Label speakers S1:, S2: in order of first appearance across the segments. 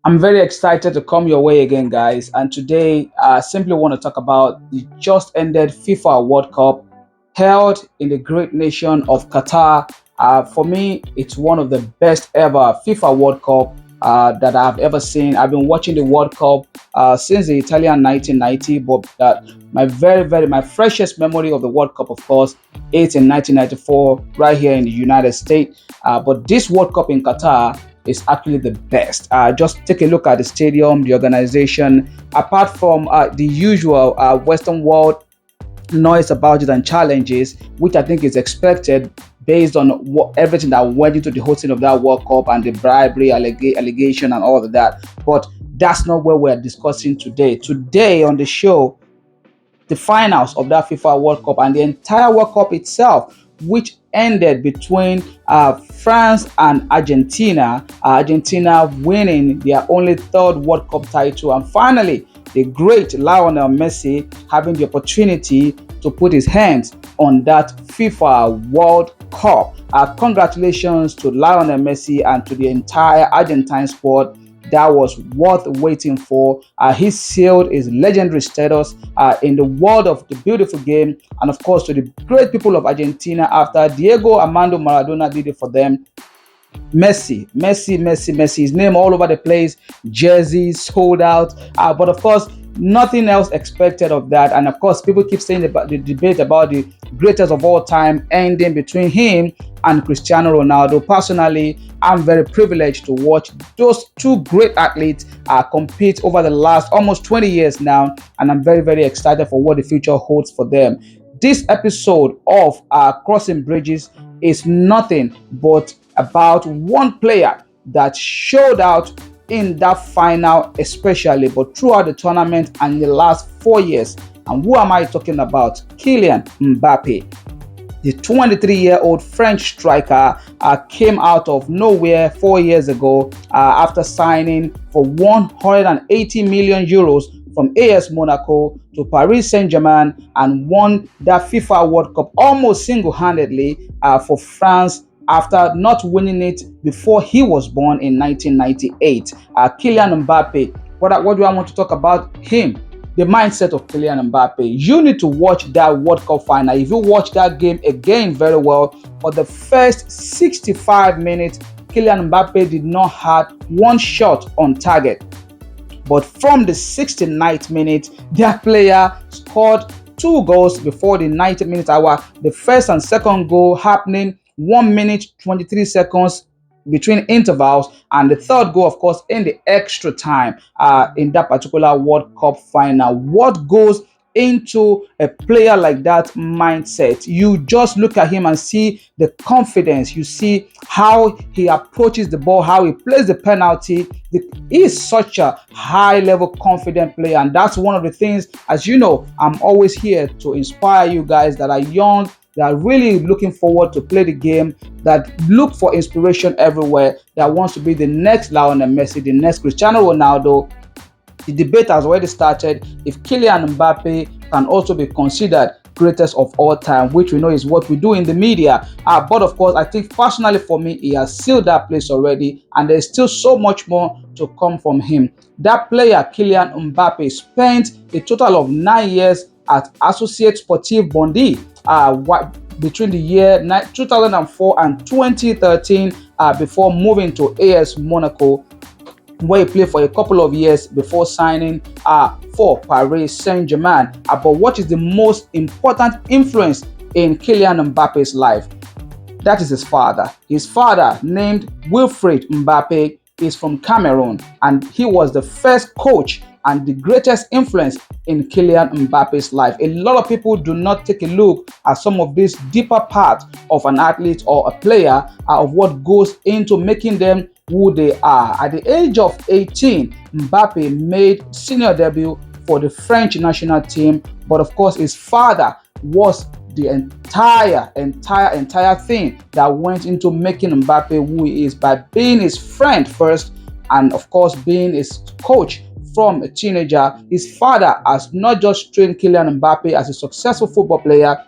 S1: I'm very excited to come your way again, guys. And today, I simply want to talk about the just ended FIFA World Cup held in the great nation of Qatar. For me, it's one of the best ever FIFA World Cup that I've ever seen. I've been watching the World Cup since the Italian 1990, but my freshest memory of the World Cup, of course, it's in 1994, right here in the United States. But this World Cup in Qatar is actually the best. Just take a look at the stadium, the organization. Apart from the usual Western world noise about it and challenges, which I think is expected based on everything that went into the hosting of that World Cup and the bribery allegation and all of that. But that's not what we're discussing today. Today on the show, the finals of that FIFA World Cup and the entire World Cup itself, which ended between France and Argentina. Argentina winning their only third World Cup title, and finally, the great Lionel Messi having the opportunity to put his hands on that FIFA World Cup. Congratulations to Lionel Messi and to the entire Argentine squad. That was worth waiting for. He sealed his legendary status in the world of the beautiful game, and of course to the great people of Argentina after Diego Armando Maradona did it for them. Messi. His name all over the place, jerseys sold out. But of course, nothing else expected of that. And of course, people keep saying about the debate about the greatest of all time ending between him and Cristiano Ronaldo. Personally, I'm very privileged to watch those two great athletes compete over the last almost 20 years now. And I'm very excited for what the future holds for them. This episode of Crossing Bridges is nothing but about one player that showed out in that final, especially, but throughout the tournament and the last 4 years. And who am I talking about? Kylian Mbappe. The 23-year-old French striker came out of nowhere 4 years ago after signing for 180 million euros from AS Monaco to Paris Saint-Germain, and won that FIFA World Cup almost single-handedly for France after not winning it before he was born in 1998. Kylian Mbappe, what do I want to talk about him? The mindset of Kylian Mbappe. You need to watch that World Cup final. If you watch that game again very well, for the first 65 minutes, Kylian Mbappe did not have one shot on target. But from the 69th minute, their player scored two goals before the 90th hour. The first and second goal happening 1 minute 23 seconds between intervals, and the third goal, of course, in the extra time in that particular World Cup final. What goes into a player like that mindset? You just look at him and see the confidence. You see how he approaches the ball, how he plays the penalty. He is such a high level confident player, and that's one of the things, as you know, I'm always here to inspire you guys that are young, that are really looking forward to play the game, that look for inspiration everywhere, that wants to be the next Lionel Messi, the next Cristiano Ronaldo. The debate has already started if Kylian Mbappe can also be considered greatest of all time, which we know is what we do in the media. But of course, I think personally for me, he has sealed that place already, and there's still so much more to come from him. That player, Kylian Mbappe, spent a total of 9 years at Associate Sportif Bondy between the year 2004 and 2013 before moving to AS Monaco, where he played for a couple of years before signing for Paris Saint-Germain. But what is the most important influence in Kylian Mbappe's life? That is his father. His father, named Wilfried Mbappe, is from Cameroon, and he was the first coach and the greatest influence in Kylian Mbappe's life. A lot of people do not take a look at some of this deeper part of an athlete or a player of what goes into making them who they are. At the age of 18, Mbappe made senior debut for the French national team, but of course his father was the entire thing that went into making Mbappe who he is, by being his friend first, and of course being his coach from a teenager. His father has not just trained Kylian Mbappe as a successful football player,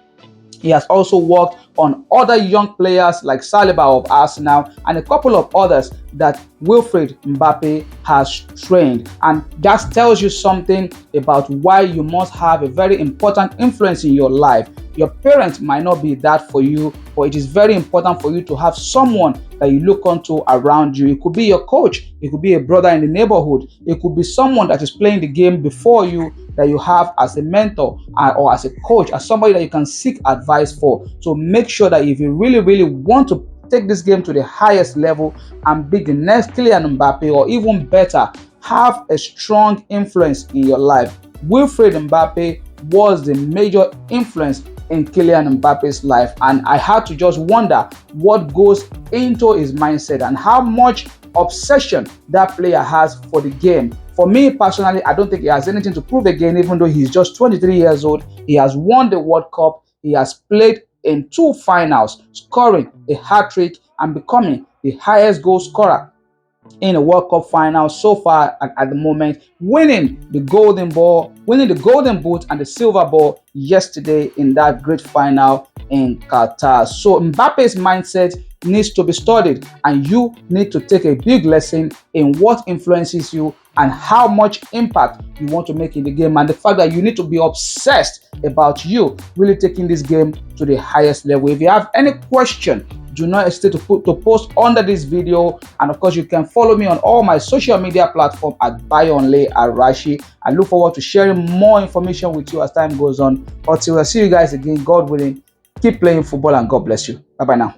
S1: he has also worked on other young players like Saliba of Arsenal and a couple of others that Wilfred Mbappe has trained. And that tells you something about why you must have a very important influence in your life. Your parents might not be that for you, but it is very important for you to have someone that you look onto around you. It could be your coach, it could be a brother in the neighborhood, it could be someone that is playing the game before you that you have as a mentor or as a coach, as somebody that you can seek advice for. So make sure that if you really want to take this game to the highest level and be the next Kylian Mbappe, or even better, have a strong influence in your life. Wilfred Mbappe was the major influence in Kylian Mbappe's life, and I had to just wonder what goes into his mindset and how much obsession that player has for the game. For me personally, I don't think he has anything to prove again, even though he's just 23 years old. He has won the World Cup, he has played in 2 finals, scoring a hat-trick and becoming the highest goal scorer in a World Cup final so far at the moment, winning the Golden Ball, winning the Golden Boot and the Silver Ball yesterday in that great final in Qatar. So Mbappe's mindset needs to be studied, and you need to take a big lesson in what influences you and how much impact you want to make in the game, and the fact that you need to be obsessed about you really taking this game to the highest level. If you have any question, do not hesitate to post under this video, and of course you can follow me on all my social media platforms at Bayonle Arashi. I look forward to sharing more information with you as time goes on. Until I see you guys again, God willing, keep playing football and God bless you. Bye bye now.